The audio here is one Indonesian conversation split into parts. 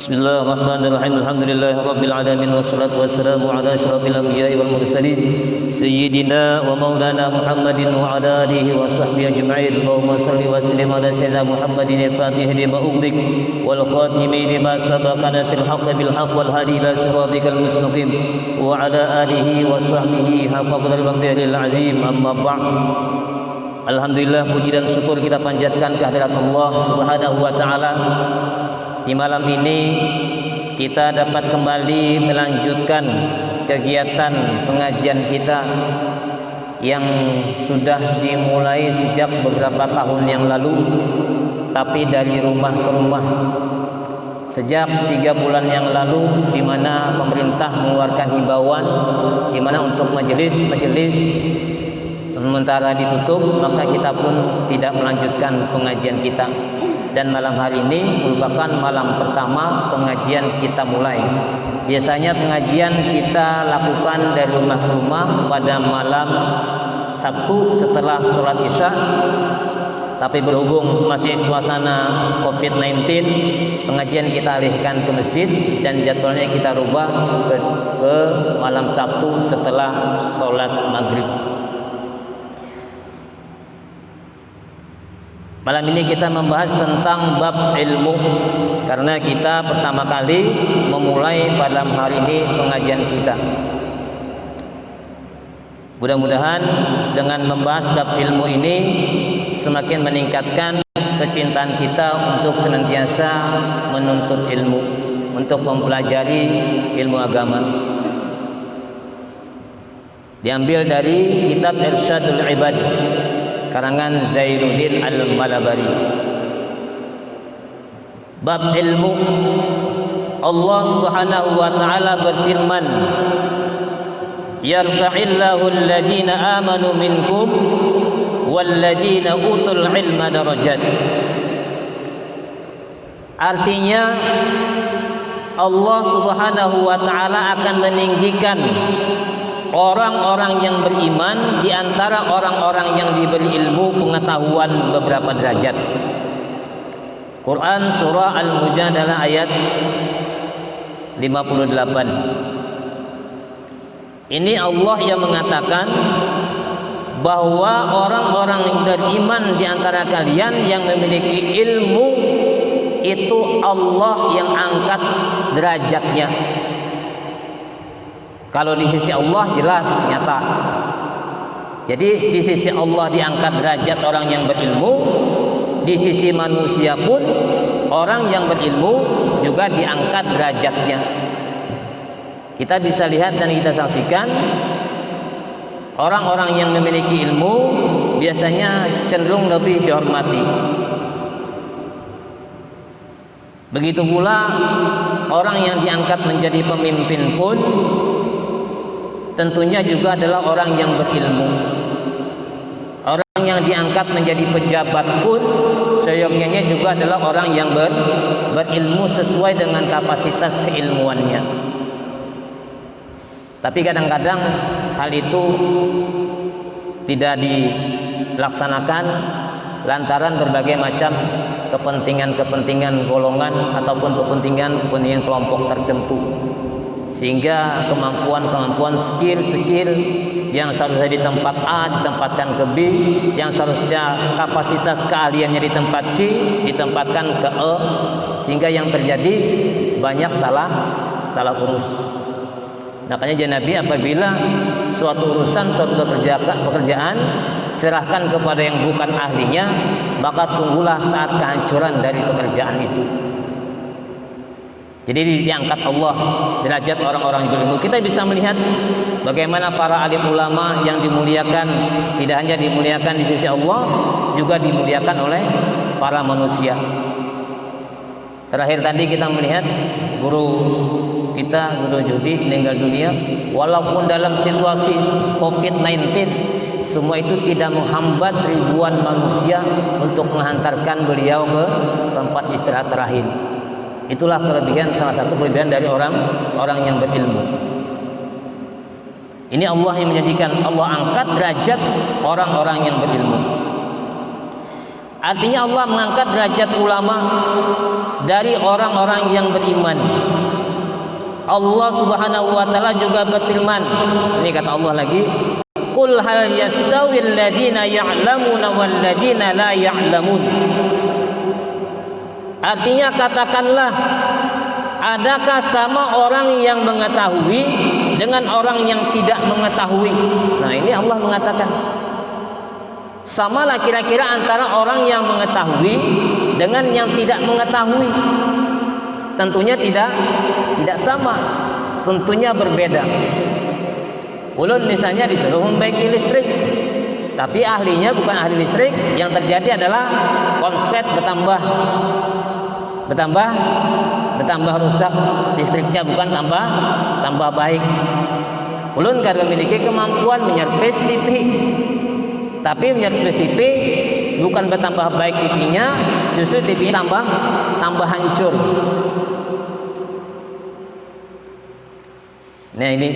Bismillahirrahmanirrahim. Alhamdulillahirabbil alamin wassalatu wassalamu ala asyrafil anbiya'i wal mursalin sayyidina wa maulana Muhammadin wa ala alihi wa sahbihi ajma'in. Allahumma shalli wa sallim ala sayyidina Muhammadin al-fatih lima ughliq wal khatimi lima sabaqa nasril haqqi bil haqq wal hadi ila siratikal mustaqim wa ala alihi wa sahbihi haqqa qadril azim. Amma ba'd. Alhamdulillah, puji dan syukur kita panjatkan kehadirat Allah Subhanahu wa taala. Di malam ini kita dapat kembali melanjutkan kegiatan pengajian kita yang sudah dimulai sejak beberapa tahun yang lalu, tapi dari rumah ke rumah. Sejak 3 bulan yang lalu, di mana pemerintah mengeluarkan himbauan di mana untuk majelis-majelis sementara ditutup, maka kita pun tidak melanjutkan pengajian kita. Dan malam hari ini merupakan malam pertama pengajian kita mulai. Biasanya pengajian kita lakukan dari rumah ke rumah pada malam Sabtu setelah sholat Isya. Tapi berhubung masih suasana COVID-19, pengajian kita alihkan ke masjid dan jadwalnya kita rubah ke malam Sabtu setelah sholat maghrib. Malam ini kita membahas tentang bab ilmu, karena kita pertama kali memulai pada hari ini pengajian kita. Mudah-mudahan dengan membahas bab ilmu ini semakin meningkatkan kecintaan kita untuk senantiasa menuntut ilmu, untuk mempelajari ilmu agama. Diambil dari kitab Irsyadul Ibad karangan Zainuddin Al-Malabari. Bab ilmu, Allah Subhanahu wa taala berfirman, yarfa'illahu alladhina amanu minkum walladhina utul ilma darajat. Artinya Allah Subhanahu wa taala akan meninggikan orang-orang yang beriman di antara orang-orang yang diberi ilmu pengetahuan beberapa derajat. Quran surah Al-Mujadalah ayat 58. Ini Allah yang mengatakan bahwa orang-orang yang beriman di antara kalian yang memiliki ilmu itu Allah yang angkat derajatnya. Kalau di sisi Allah jelas nyata. Jadi di sisi Allah diangkat derajat orang yang berilmu, di sisi manusia pun orang yang berilmu juga diangkat derajatnya. Kita bisa lihat dan kita saksikan orang-orang yang memiliki ilmu biasanya cenderung lebih dihormati. Begitu pula orang yang diangkat menjadi pemimpin pun tentunya juga adalah orang yang berilmu. Orang yang diangkat menjadi pejabat pun seyogyanya juga adalah orang yang berilmu sesuai dengan kapasitas keilmuannya. Tapi kadang-kadang hal itu tidak dilaksanakan lantaran berbagai macam kepentingan-kepentingan golongan ataupun kepentingan kelompok tertentu. Sehingga kemampuan skill yang seharusnya di tempat A ditempatkan ke B, yang seharusnya kapasitas keahliannya di tempat C ditempatkan ke E, sehingga yang terjadi banyak salah urus. Makanya Nabi apabila suatu urusan, suatu pekerjaan serahkan kepada yang bukan ahlinya, maka tunggulah saat kehancuran dari pekerjaan itu. Jadi diangkat Allah derajat orang-orang yang berilmu. Kita bisa melihat bagaimana para alim ulama yang dimuliakan tidak hanya dimuliakan di sisi Allah, juga dimuliakan oleh para manusia. Terakhir tadi kita melihat guru kita, Guru Judi, meninggal dunia. Walaupun dalam situasi COVID-19, semua itu tidak menghambat ribuan manusia untuk menghantarkan beliau ke tempat istirahat terakhir. Itulah salah satu kelebihan dari orang yang berilmu. Ini Allah yang menjanjikan, Allah angkat derajat orang-orang yang berilmu. Artinya Allah mengangkat derajat ulama dari orang-orang yang beriman. Allah Subhanahu wa taala juga berfirman, ini kata Allah lagi, qul hal yastawil ladzina ya'lamuna wal ladzina la ya'lamun. Artinya katakanlah, adakah sama orang yang mengetahui dengan orang yang tidak mengetahui? Nah, ini Allah mengatakan, samalah kira-kira antara orang yang mengetahui dengan yang tidak mengetahui? Tentunya tidak sama, tentunya berbeda. Ulun misalnya disuruh membaiki listrik, tapi ahlinya bukan ahli listrik. Yang terjadi adalah konslet bertambah rusak, listriknya bukan tambah baik. Ulun kan memiliki kemampuan menyervis TV, tapi menyervis TV bukan bertambah baik TV-nya, justru TV tambah hancur. Nah, ini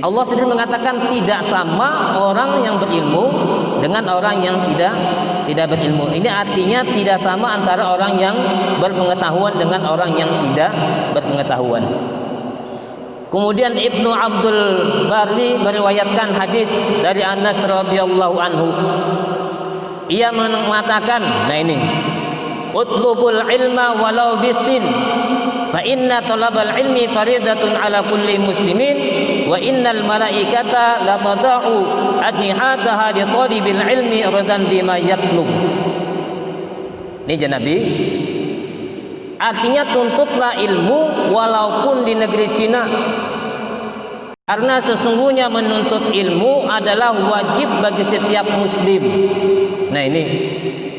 Allah sendiri mengatakan tidak sama orang yang berilmu dengan orang yang tidak berilmu. Ini artinya tidak sama antara orang yang berpengetahuan dengan orang yang tidak berpengetahuan. Kemudian Ibnu Abdul Barri meriwayatkan hadis dari Anas radhiyallahu anhu. Ia mengatakan, nah ini, utlubul ilma walau bisin, fa inna talabal ilmi faridatun ala kulli muslimin, wa innal malaikata la tada'u adnihataha li talibil ilmi radan bima yatlub. Ini Nabi. Artinya tuntutlah ilmu walaupun di negeri Cina, karena sesungguhnya menuntut ilmu adalah wajib bagi setiap muslim. Nah, ini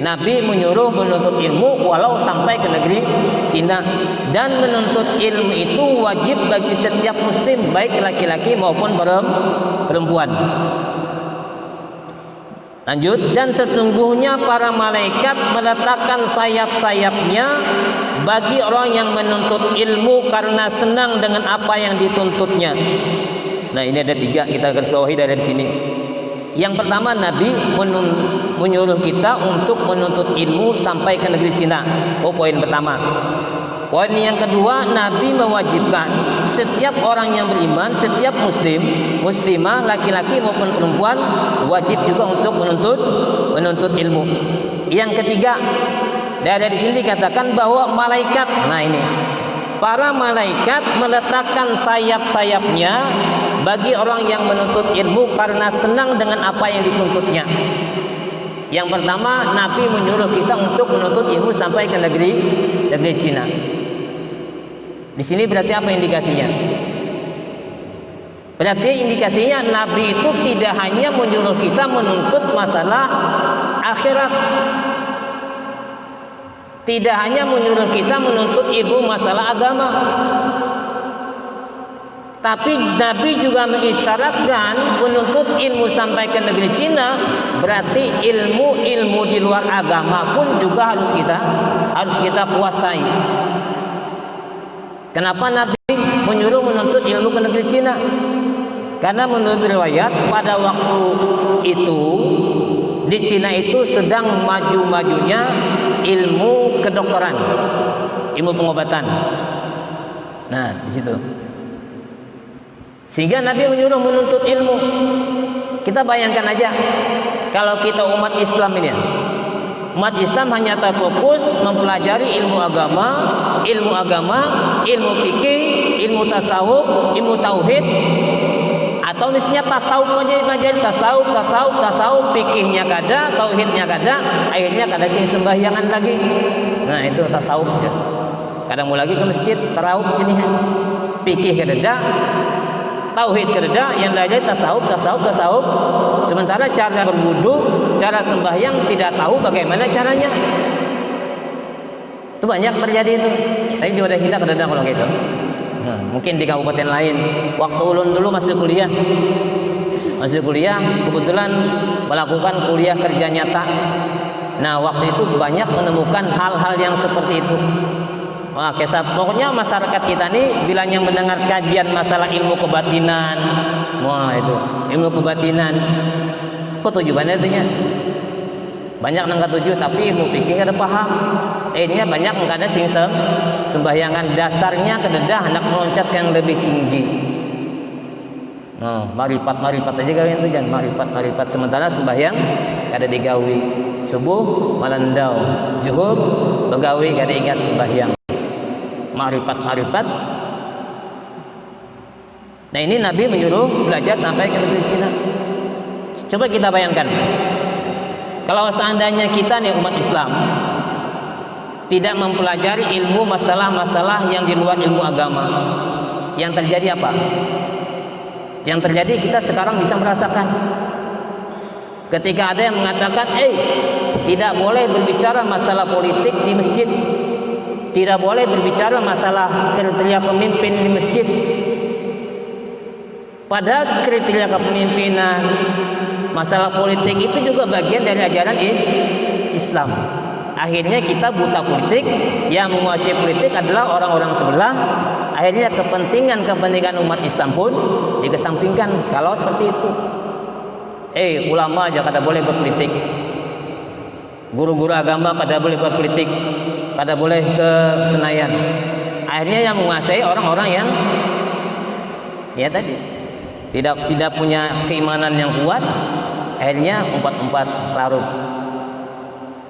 Nabi menyuruh menuntut ilmu walau sampai ke negeri Cina, dan menuntut ilmu itu wajib bagi setiap muslim, baik laki-laki maupun perempuan. Lanjut, dan sesungguhnya para malaikat meletakkan sayap-sayapnya bagi orang yang menuntut ilmu karena senang dengan apa yang dituntutnya. Nah, ini ada 3 kita garis bawahi dari sini. Yang pertama, Nabi menyuruh kita untuk menuntut ilmu sampai ke negeri Cina. Poin pertama. Poin yang kedua, Nabi mewajibkan setiap orang yang beriman, setiap muslimah, laki-laki maupun perempuan, wajib juga untuk menuntut ilmu. Yang ketiga, dari sini dikatakan bahwa malaikat, nah ini, para malaikat meletakkan sayap-sayapnya bagi orang yang menuntut ilmu karena senang dengan apa yang dituntutnya. Yang pertama, Nabi menyuruh kita untuk menuntut ilmu sampai ke negeri Cina. Di sini berarti apa indikasinya? Berarti indikasinya Nabi itu tidak hanya menyuruh kita menuntut masalah akhirat, tidak hanya menyuruh kita menuntut ilmu masalah agama, tapi Nabi juga mengisyaratkan menuntut ilmu sampai ke negeri Cina, berarti ilmu di luar agama pun juga harus kita kuasai. Kenapa Nabi menyuruh menuntut ilmu ke negeri Cina? Karena menurut riwayat pada waktu itu di Cina itu sedang maju-majunya ilmu kedokteran, ilmu pengobatan. Nah, di situ. Sehingga Nabi menyuruh menuntut ilmu. Kita bayangkan aja kalau kita umat Islam ini, umat Islam hanya terfokus mempelajari ilmu agama, ilmu fikih, ilmu tasawuf, ilmu tauhid, atau misalnya tasawuf aja, tasawuf, fikihnya kada, tauhidnya kada, akhirnya kada sing sembahyangan lagi. Nah, itu tasawuf ya. Kadang mau lagi ke masjid tarawih gini, fikih kada, tauhid kerja, yang lainnya tasawuf. Sementara cara berwudu, cara sembahyang tidak tahu bagaimana caranya. Itu banyak terjadi itu. Tapi di wadah kita kadang kalau gitu. Nah, mungkin di kabupaten lain. Waktu ulun dulu masih kuliah, kebetulan melakukan kuliah kerja nyata. Nah, waktu itu banyak menemukan hal-hal yang seperti itu. Wah, pokoknya masyarakat kita nih bilangnya mendengar kajian masalah ilmu kebatinan. Wah, itu ilmu kebatinan. Kok tujuannya itunya? banyak nang tujuh tapi ilmu fikih kada paham. Ini banyak kada sing sembahyangan dasarnya kededah hendak meloncat yang lebih tinggi. Marifat aja kalian tu jangan marifat sementara sembahyang kada digawi. Subuh malandau, zuhur begawi kada ingat sembahyang. Marifat. Nah ini Nabi menyuruh belajar sampai ke negeri Cina. Coba kita bayangkan, kalau seandainya kita nih umat Islam tidak mempelajari ilmu masalah-masalah yang di luar ilmu agama, yang terjadi apa? Yang terjadi kita sekarang bisa merasakan ketika ada yang mengatakan tidak boleh berbicara masalah politik di masjid, tidak boleh berbicara masalah kriteria pemimpin di masjid. Padahal kriteria kepemimpinan, masalah politik itu juga bagian dari ajaran Islam. Akhirnya kita buta politik, yang menguasai politik adalah orang-orang sebelah. Akhirnya kepentingan umat Islam pun dikesampingkan. Kalau seperti itu, ulama aja kada boleh berpolitik, guru-guru agama kada boleh berpolitik, kada boleh ke Senayan. Akhirnya yang menguasai orang-orang yang tadi tidak punya keimanan yang kuat, akhirnya umpat larut.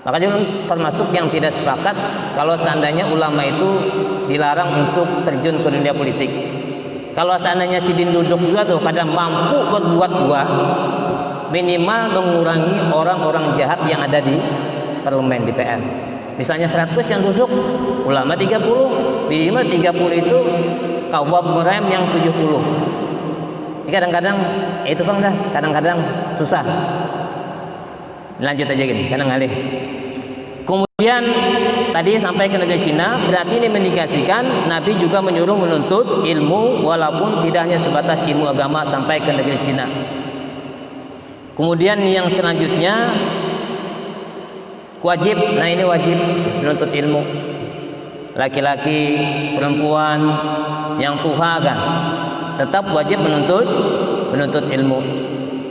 Makanya termasuk yang tidak sepakat kalau seandainya ulama itu dilarang untuk terjun ke dunia politik. Kalau seandainya sidin duduk juga tuh kadang mampu berbuat dua, minimal mengurangi orang-orang jahat yang ada di parlemen DPR. Misalnya 100 yang duduk, ulama 30, minimal 30 itu kaum rem yang 70. Kadang-kadang itu bang dah, kadang-kadang susah. Lanjut aja gini, kadang alih. Kemudian tadi sampai ke negeri Cina, berarti ini mendikasikan Nabi juga menyuruh menuntut ilmu walaupun tidak hanya sebatas ilmu agama sampai ke negeri Cina. Kemudian yang selanjutnya wajib, nah ini wajib menuntut ilmu. Laki-laki, perempuan yang tuha kan tetap wajib menuntut ilmu.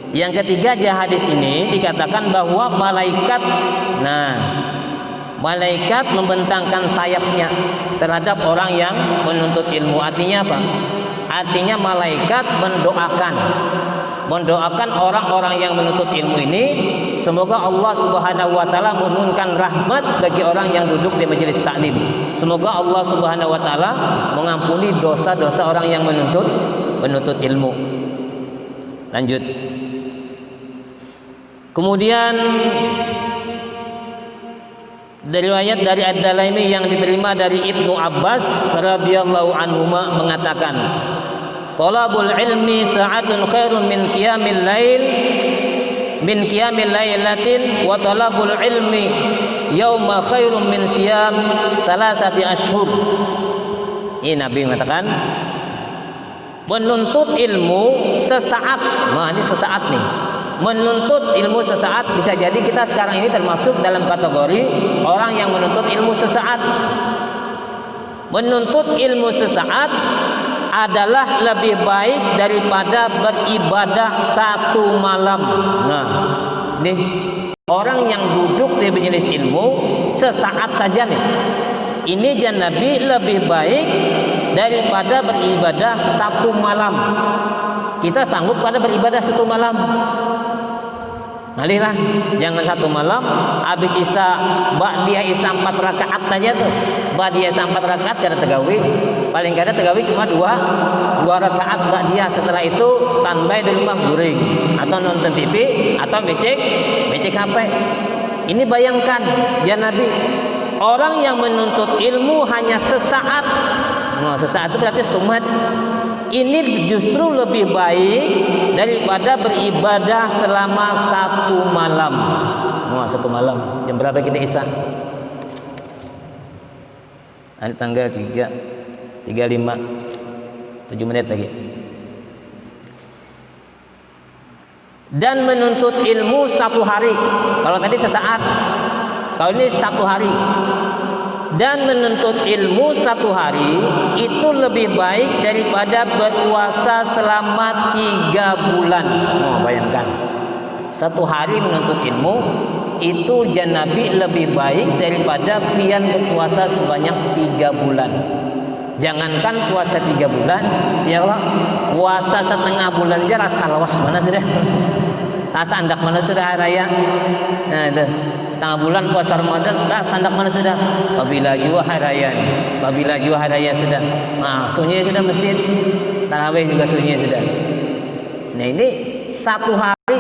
Yang ketiga, hadis ini dikatakan bahwa malaikat membentangkan sayapnya terhadap orang yang menuntut ilmu. Artinya apa? Artinya malaikat mendoakan orang-orang yang menuntut ilmu ini, semoga Allah Subhanahu wa taala menurunkan rahmat bagi orang yang duduk di majelis taklim. Semoga Allah Subhanahu wa taala mengampuni dosa-dosa orang yang menuntut ilmu. Lanjut. Kemudian dari riwayat dari Ad-Dalaimi yang diterima dari Ibnu Abbas radhiyallahu anhuma mengatakan, "Talabul ilmi sa'atun khairun min qiyamil lailatin wa talabul ilmi yauma khairun min siyam salasati ashhur." Ini Nabi mengatakan menuntut ilmu sesaat. Nah, ini sesaat nih. Menuntut ilmu sesaat, bisa jadi kita sekarang ini termasuk dalam kategori orang yang menuntut ilmu sesaat. Menuntut ilmu sesaat adalah lebih baik daripada beribadah satu malam. Nah, nih orang yang duduk di majelis ilmu sesaat saja nih, ini jan Nabi lebih baik daripada beribadah satu malam. Kita sanggup pada beribadah satu malam? Alihlah, jangan satu malam habis isya, ba'diyah isya 4 rakaat aja tuh. Ba'diyah isya 4 rakaat kada tegawi. Paling kada tegawi cuma 2 rakaat ba'diyah. Setelah itu standby di rumah guring atau nonton TV atau becek HP. Ini bayangkan ya Nabi, orang yang menuntut ilmu hanya sesaat. Nah, sesaat itu berarti setumat. Ini justru lebih baik daripada beribadah selama satu malam. Wah, satu malam. Jam berapa kita isya? Hari tanggal 3:35, 7 menit lagi. Dan menuntut ilmu 1 hari. Kalau tadi sesaat, kalau ini 1 hari. Dan menuntut ilmu 1 hari itu lebih baik daripada berpuasa selama 3 bulan. Bayangkan 1 hari menuntut ilmu itu Nabi lebih baik daripada pian berpuasa sebanyak 3 bulan. Jangankan puasa 3 bulan, ya Allah, puasa setengah bulan aja rasa lawas mana sudah, rasa andak mana sudah hari raya. Nah itu setengah bulan puasa Ramadan, rasa andak mana sudah. Apabila juga hari raya, apabila juga hari raya sudah, nah sunyi sudah masjid, tarawih juga sunyi sudah. Nah ini 1 hari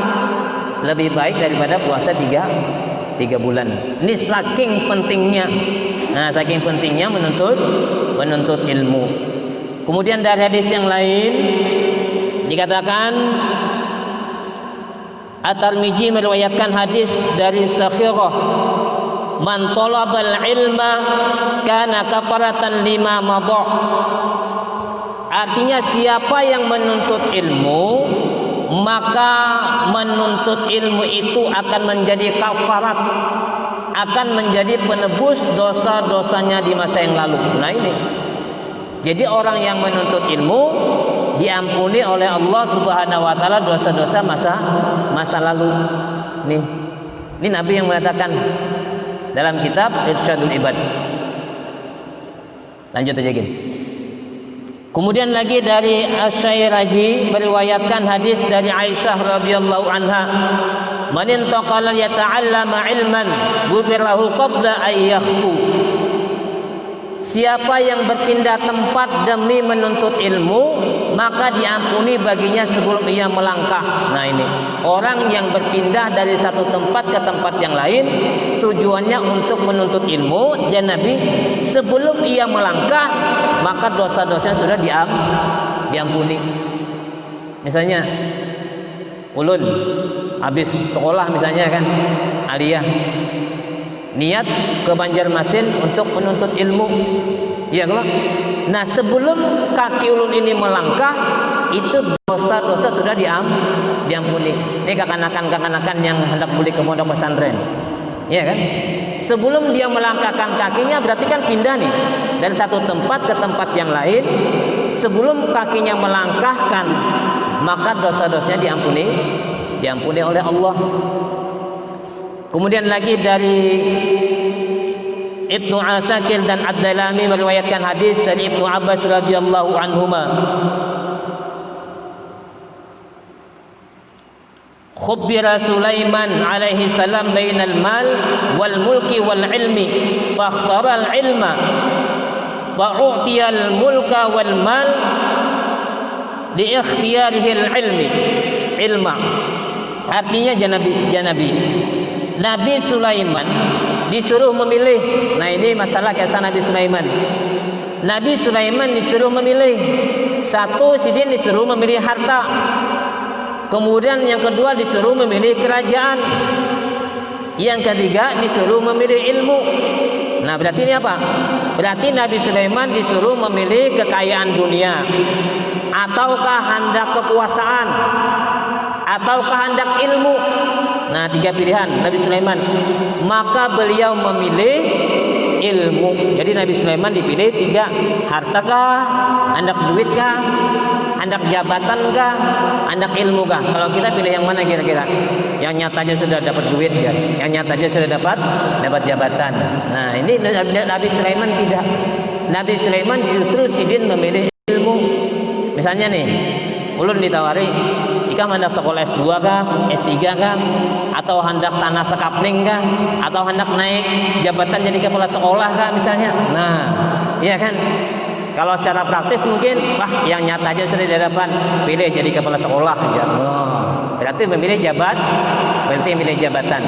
lebih baik daripada puasa 3 bulan. Ini saking pentingnya. Nah, saking pentingnya menuntut ilmu. Kemudian dari hadis yang lain dikatakan At-Tirmidzi meriwayatkan hadis dari Sakhirah, man talabal ilma kana kafaratan lima madha. Artinya siapa yang menuntut ilmu, maka menuntut ilmu itu akan menjadi kafarat, akan menjadi penebus dosa-dosanya di masa yang lalu. Nah ini, jadi orang yang menuntut ilmu diampuni oleh Allah Subhanahu wa taala dosa-dosa masa lalu. Ini Nabi yang mengatakan dalam kitab Irsyadul Ibad. Lanjut aja gini. Kemudian lagi dari Asy-Syairazi meriwayatkan hadis dari Aisyah radhiyallahu anha, man intaqala yata'allama ilman ghufirahu qabla an yakhtu. Siapa yang berpindah tempat demi menuntut ilmu, maka diampuni baginya sebelum ia melangkah. Nah ini, orang yang berpindah dari satu tempat ke tempat yang lain tujuannya untuk menuntut ilmu, dan Nabi sebelum ia melangkah maka dosa-dosanya sudah diampuni. Misalnya ulun habis sekolah misalnya kan, aliyah niat ke Banjarmasin untuk menuntut ilmu, ya kalau. Nah sebelum kaki ulun ini melangkah, itu dosa-dosa sudah diampuni. Ini kekanakan yang hendak balik ke pondok pesantren, ya kan? Sebelum dia melangkahkan kakinya, berarti kan pindah nih dari satu tempat ke tempat yang lain. Sebelum kakinya melangkahkan, maka dosa-dosanya diampuni oleh Allah. Kemudian lagi dari Ibnu Asakir dan Ad-Dalami meriwayatkan hadis dari Ibnu Abbas radhiyallahu anhuma, khubbira Sulaiman alaihi salam bainal mal wal mulki wal ilmi fa ikhtara al ilma wa u'tiya al mulka wal mal li ikhtiyarihi al ilma. Artinya Nabi Sulaiman disuruh memilih. Nah ini masalah kisah Nabi Sulaiman. Nabi Sulaiman disuruh memilih. Satu, sidin disuruh memilih harta. Kemudian yang kedua disuruh memilih kerajaan. Yang ketiga disuruh memilih ilmu. Nah berarti ini apa? Berarti Nabi Sulaiman disuruh memilih kekayaan dunia, ataukah hendak kekuasaan, ataukah hendak ilmu. Nah 3 pilihan Nabi Sulaiman. Maka beliau memilih ilmu. Jadi Nabi Sulaiman dipilih 3, harta kah, hendak duit kah, hendak jabatan kah, hendak ilmu kah. Kalau kita pilih yang mana kira-kira? Yang nyatanya sudah dapat duit ya, yang nyatanya sudah dapat jabatan. Nah ini Nabi Sulaiman tidak. Nabi Sulaiman justru sidin memilih ilmu. Misalnya nih, ulun ditawari, ikam hendak sekolah S2 kah, S3 kah, atau hendak tanah sekapling kah, atau hendak naik jabatan jadi kepala sekolah kah misalnya. Nah, iya kan? Kalau secara praktis mungkin, wah yang nyata aja sudah didapat, pilih jadi kepala sekolah aja. Berarti memilih jabatan.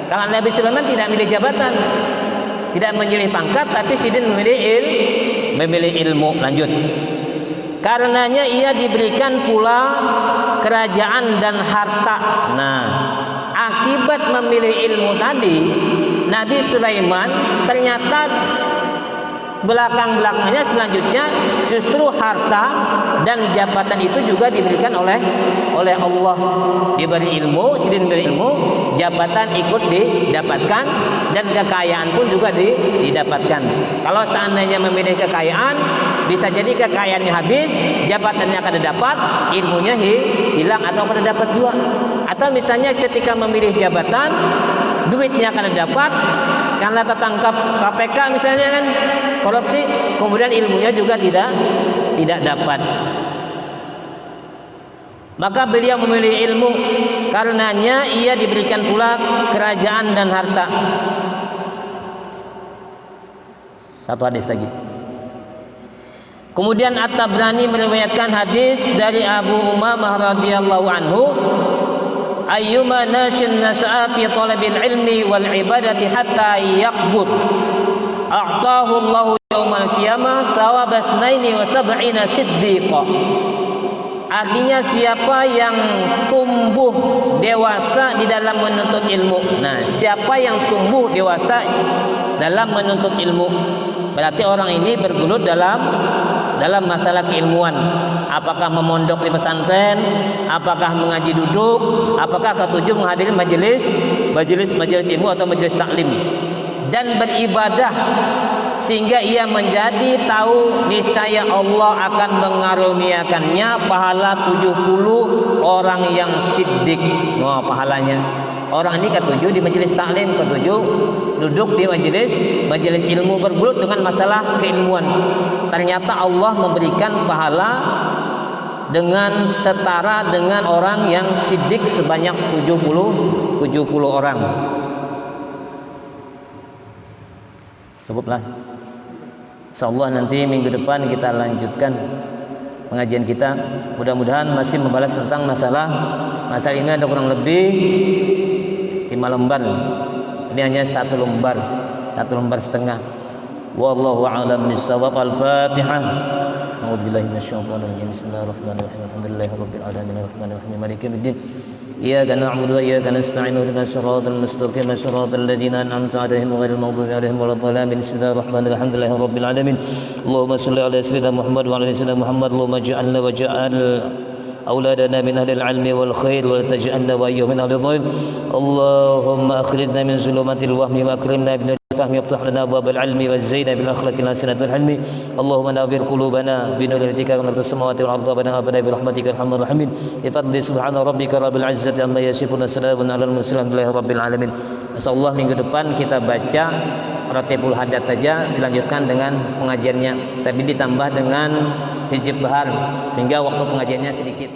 Kalau Nabi Sulaiman tidak memilih jabatan, tidak memilih pangkat, tapi sidin memilih ilmu. Lanjut. Karenanya ia diberikan pula kerajaan dan harta. Nah, akibat memilih ilmu tadi, Nabi Sulaiman ternyata belakang-belakangnya selanjutnya justru harta dan jabatan itu juga diberikan oleh Allah. Diberi ilmu, sidin beri ilmu, jabatan ikut didapatkan, dan kekayaan pun juga didapatkan. Kalau seandainya memilih kekayaan, bisa jadi kekayaannya habis, jabatannya akan dapat, ilmunya hilang atau akan dapat juga. Atau misalnya ketika memilih jabatan, duitnya akan dapat karena tertangkap KPK misalnya kan, korupsi, kemudian ilmunya juga tidak dapat. Maka beliau memilih ilmu, karenanya ia diberikan pula kerajaan dan harta. Satu hadis lagi. Kemudian At-Tabrani meriwayatkan hadis dari Abu Umamah radhiyallahu anhu, ayyuma nashin nas'a fi talabil ilmi wal ibadati hatta yaqbud a'tahu Allahu yaumal qiyamah thawaba 72 siddiqa. Artinya siapa yang tumbuh dewasa di dalam menuntut ilmu. Nah, siapa yang tumbuh dewasa dalam menuntut ilmu, berarti orang ini bergelut dalam masalah keilmuan. Apakah memondok di pesantren, apakah mengaji duduk, apakah ketujuh menghadiri majelis ilmu atau majelis taklim, dan beribadah sehingga ia menjadi tahu niscaya Allah akan mengaruniakannya pahala 70 orang yang siddiq. Pahalanya orang ini ketujuh di majelis taklim, ketujuh duduk di majelis ilmu, bergelut dengan masalah keilmuan. Ternyata Allah memberikan pahala dengan setara dengan orang yang siddiq sebanyak 70 orang. Cukuplah. Insyaallah nanti minggu depan kita lanjutkan pengajian kita. Mudah-mudahan masih membahas tentang masalah ini. Ada kurang lebih 5 lembar. Ini hanya 1 lembar setengah. Wallahu a'lam bissawab. Al-Fatihah. A'udzubillahi minasyaitonir rajim. Bismillahirrahmanirrahim. Alhamdulillahirabbil alamin arrahmanir rahim maliki yaumiddin. Iyyaka na'budu wa iyyaka nasta'in ihdinas siratal mustaqim siratal ladzina an'amta 'alaihim ghairil maghdubi 'alaihim waladdallin. Bismillahirrahmanirrahim. Alhamdulillahirabbil alamin. Allahumma shalli 'ala sayyidina Muhammad wa 'ala ali sayyidina Muhammad. Allahumma ij'alna wa ij'al أولادنا من أهل العلم والخير ولا تجعلنا وإياهم من أهل الظلم. اللهم أخرجنا من ظلمات الوهم وأكرمنا بنور الفهم وافتح لنا أبواب العلم وزينا بالأخلاق الحسنة والحلم. اللهم نور قلوبنا بنور هديك ونور السماوات والأرض ربنا أبنا برحمتك الرحمن الرحيم. بفضل سبحان ربك رب العزة عما يصفون سلام على المرسلين الحمد لله رب العالمين. Insyaallah minggu depan kita baca Ratibul Hadat saja, dilanjutkan dengan pengajiannya, tapi ditambah dengan hijab bahar sehingga waktu pengajiannya sedikit.